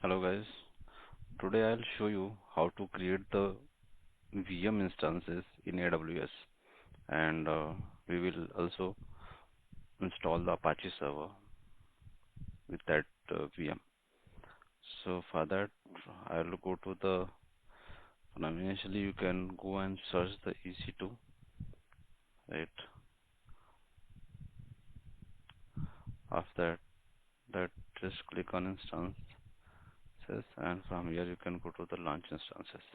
Hello guys, today I'll show you how to create the VM instances in AWS and we will also install the Apache server with that VM. So for that I'll go to the initially you can go and search the EC2, right? After that just click on instances and from here you can go to the launch instances.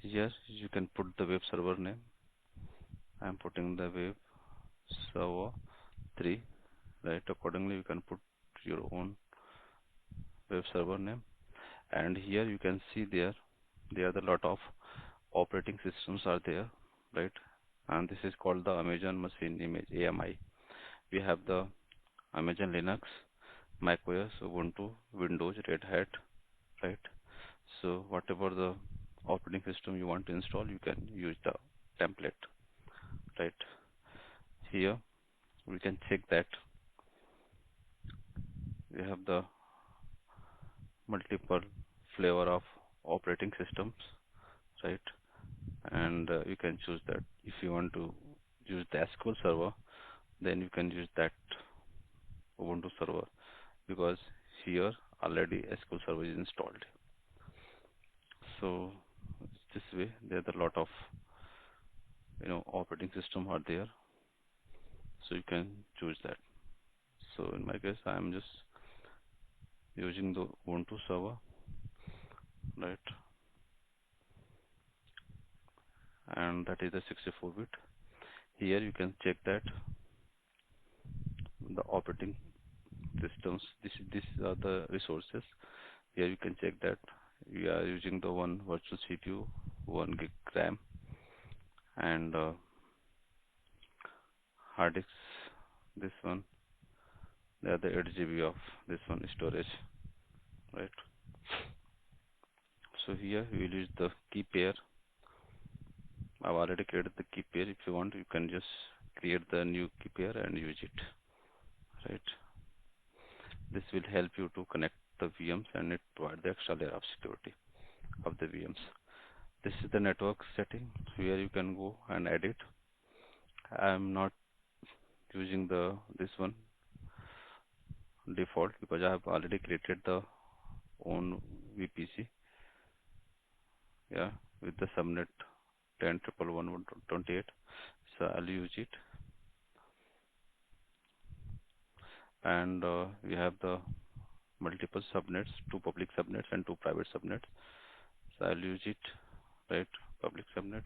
Here you can put the web server name. I'm putting the web server 3, right? Accordingly you can put your own web server name, and here you can see there are a lot of operating systems are there, right? And this is called the Amazon Machine Image, AMI. We have the Amazon Linux, macOS, Ubuntu, Windows, Red Hat, right? So whatever the operating system you want to install, you can use the template, right? Here we can check that we have the multiple flavor of operating systems, right? And you can choose that. If you want to use the SQL server, then you can use that Ubuntu server, because here already SQL server is installed. So this way there's a lot of operating system are there, so you can choose that. So in my case I am just using the Ubuntu server, right? And that is the 64-bit. Here you can check that the operating systems, this are the resources. Here you can check that we are using the one virtual CPU, 1 gig RAM, and hard disk. This one, they are the 8 GB of this one storage, right? So here we will use the key pair. I've already created the key pair. If you want, you can just create the new key pair and use it, right? This will help you to connect the VMs and it provide the extra layer of security of the VMs. This is the network setting where you can go and edit. I'm not using this one default because I have already created the own VPC, yeah, with the subnet 10.111.28. So I'll use it, and we have the multiple subnets, 2 public subnets and 2 private subnets. So I'll use it, right? Public subnet,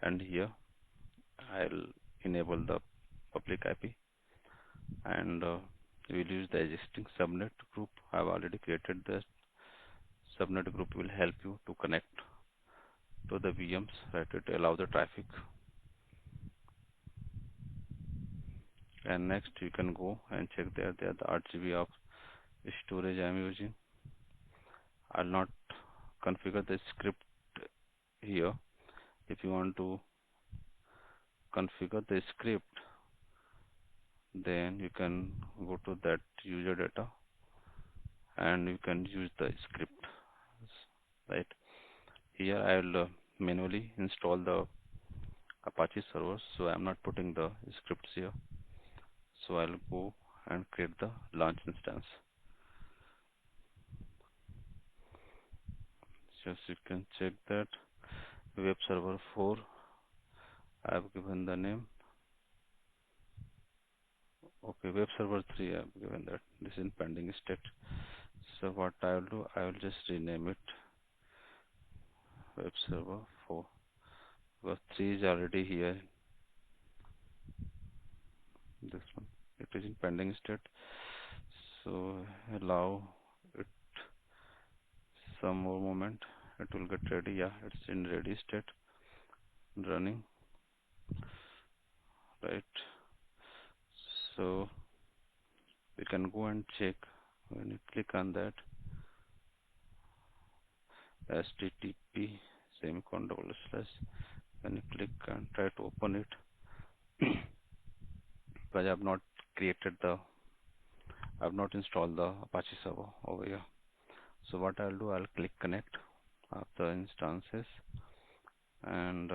and here I'll enable the public IP, and we'll use the existing subnet group. I've already created the subnet group. Will help you to connect to the VMs, right? To allow the traffic. And next you can go and check there the 8 GB of storage I am using. I'll not configure the script here. If you want to configure the script, then you can go to that user data and you can use the script, right? Here I'll manually install the Apache servers, so I'm not putting the scripts here. So I'll go and create the launch instance. Just you can check that web server 4. I have given the name. Okay, web server 3 I have given that. This is in pending state. So what I will do, I will just rename it web server 4, because 3 is already here. This one, it is in pending state. So allow it some more moment. It will get ready. Yeah, it's in ready state, running, right? So we can go and check. When you click on that, http // when you click and try to open it, because I have not created the I've not installed the Apache server over here. So what I'll do, I'll click connect after instances, and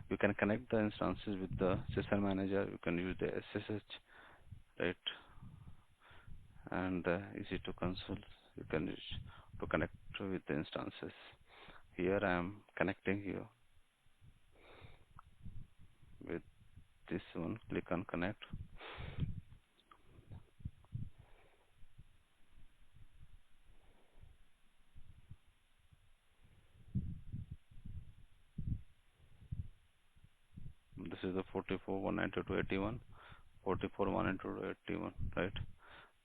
you can connect the instances with the session manager. You can use the SSH, right? And EC2 console you can use to connect with the instances. Here I am connecting here with this one. Click on connect. This is the 44.192.81, 44.192.81, right?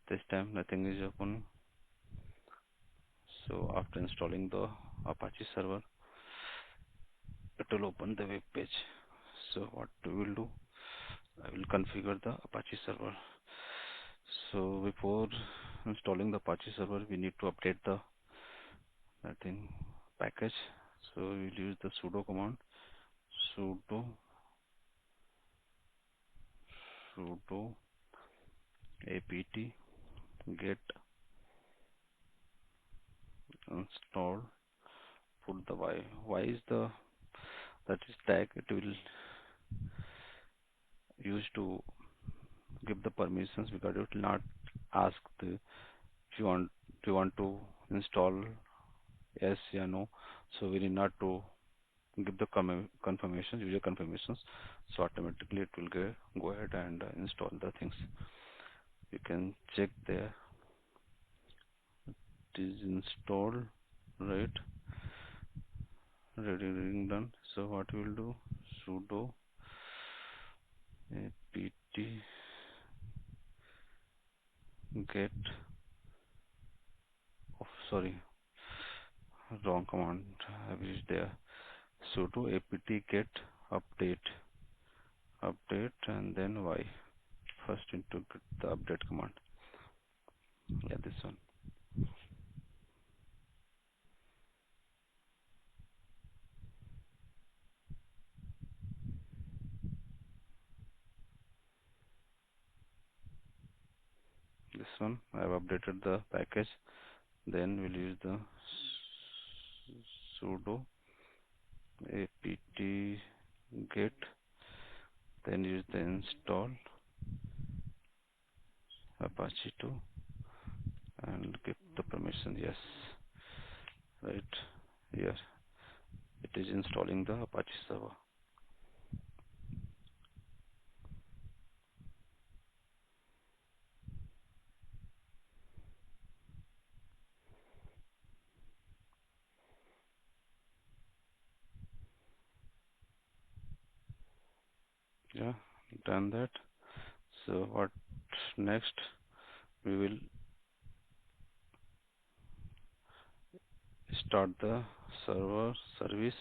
This time nothing is open. So after installing the Apache server, it will open the web page. So what we will do, I will configure the Apache server. So before installing the Apache server, we need to update the package. So we'll use the sudo command, sudo apt get install, put the y is the that is tag. It will use to give the permissions, because it will not ask the if you want to install yes or no. So we need not to give the confirmations, user confirmations. So automatically it will go ahead and install the things. You can check there, it is installed, right? Ready, done. So what we will do, sudo apt get, oh sorry, wrong command I used there. Sudo apt get update and then y. First into the update command. Yeah, this one. This one I have updated the package. Then we'll use the sudo apt get, then use the install Apache 2 and give the permission yes, right here. It is installing the Apache server. Yeah, done that. So what next? We will start the server service,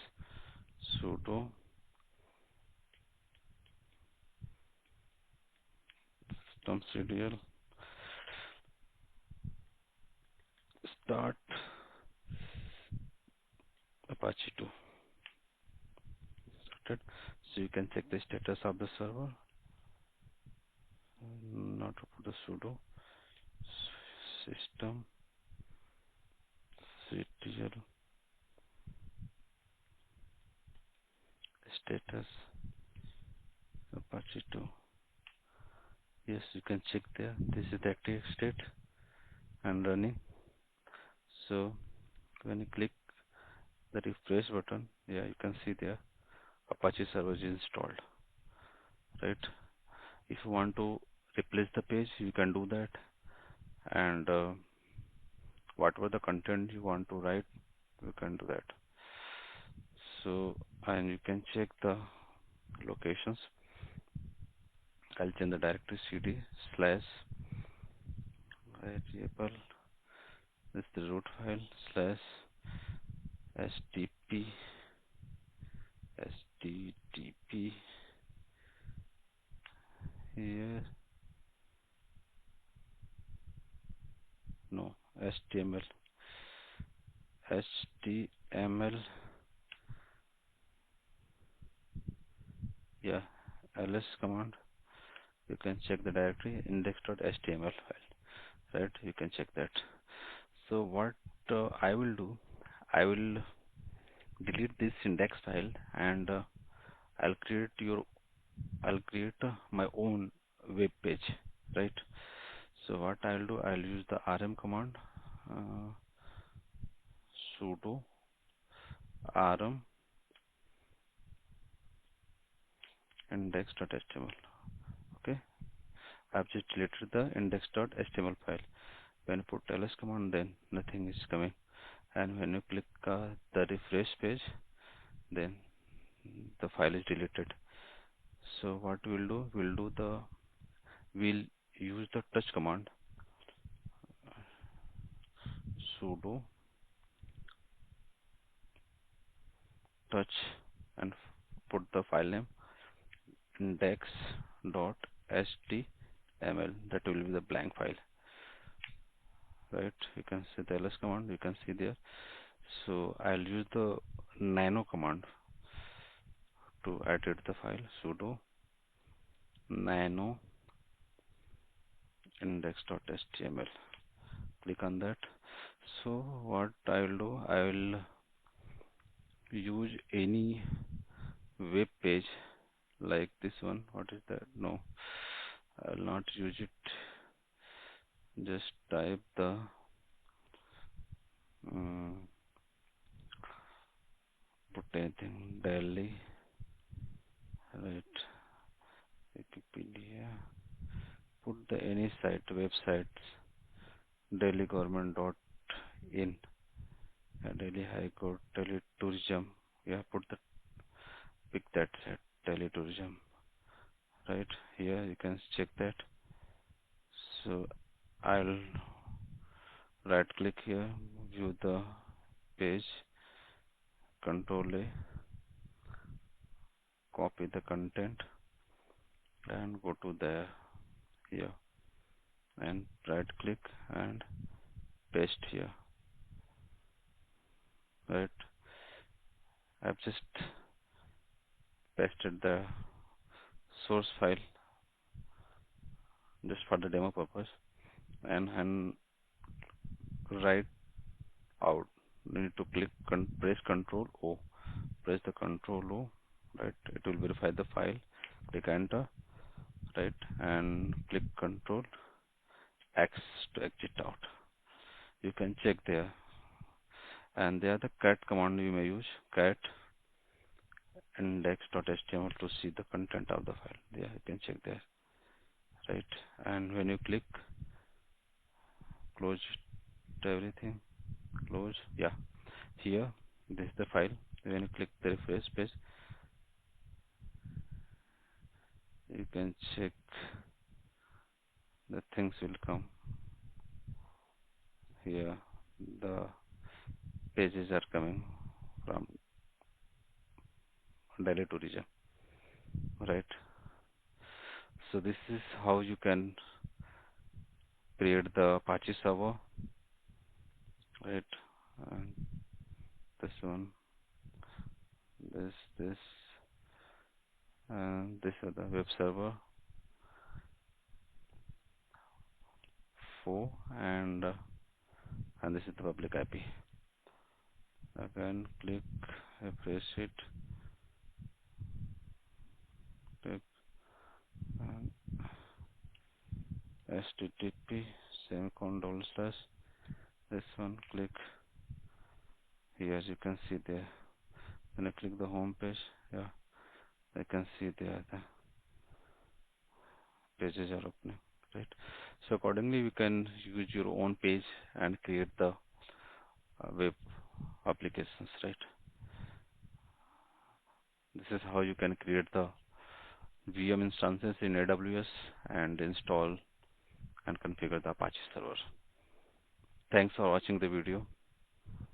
sudo systemctl start Apache 2. Started. So you can check the status of the server. Not to put the sudo systemctl status Apache 2. Yes, you can check there. This is the active state and running. So when you click the refresh button, yeah, you can see there Apache server is installed, right? If you want to replace the page, you can do that, and whatever the content you want to write, you can do that. So, and you can check the locations. I'll change the directory cd slash variable, this is the root file, slash stp http here, no, html, yeah, ls command. You can check the directory index.html file. right? You can check that. So what I will do, I will delete this index file and I'll create your I'll create my own web page, right? So what I'll do, I'll use the rm command, uh, sudo rm index.html. Okay, I've just deleted the index.html file. When you put ls command, then nothing is coming, and when you click the refresh page, then the file is deleted. So what we'll use the touch command, sudo touch, and put the file name index.html. That will be the blank file, right? You can see the ls command, you can see there. So I'll use the nano command to edit the file, sudo nano index.html. Click on that. So what I will do, I will use any web page like this one. What is that? No, I will not use it. Just type the put anything Delhi, right? Wikipedia. Put the any site, websites, Delhi government dot in, Delhi High Court, Delhi tourism. Yeah, pick that site, Delhi tourism, right? Here you can check that. So I'll right click here, view the page, control A, copy the content and go to there, here, and right click and paste here, right? I've just pasted the source file just for the demo purpose, and right out you need to press Control O, press the Control O, right? It will verify the file. Click enter, right, and click Control X to exit out. You can check there, and there the cat command you may use, cat index.html, to see the content of the file. There you can check there, right? And when you click close everything, close, yeah, here this is the file. When you click the refresh page, you can check the things will come here. The pages are coming from Delhi tourism, right? So this is how you can create the Apache server, right? And this one, this and this is the web server 4, and this is the public IP. Again click, refresh it, click http semicolon / this one, click here. You can see there, when I click the home page, yeah, I can see there the pages are opening, right? So accordingly you can use your own page and create the web applications, right? This is how you can create the VM instances in AWS and install and configure the Apache server. Thanks for watching the video.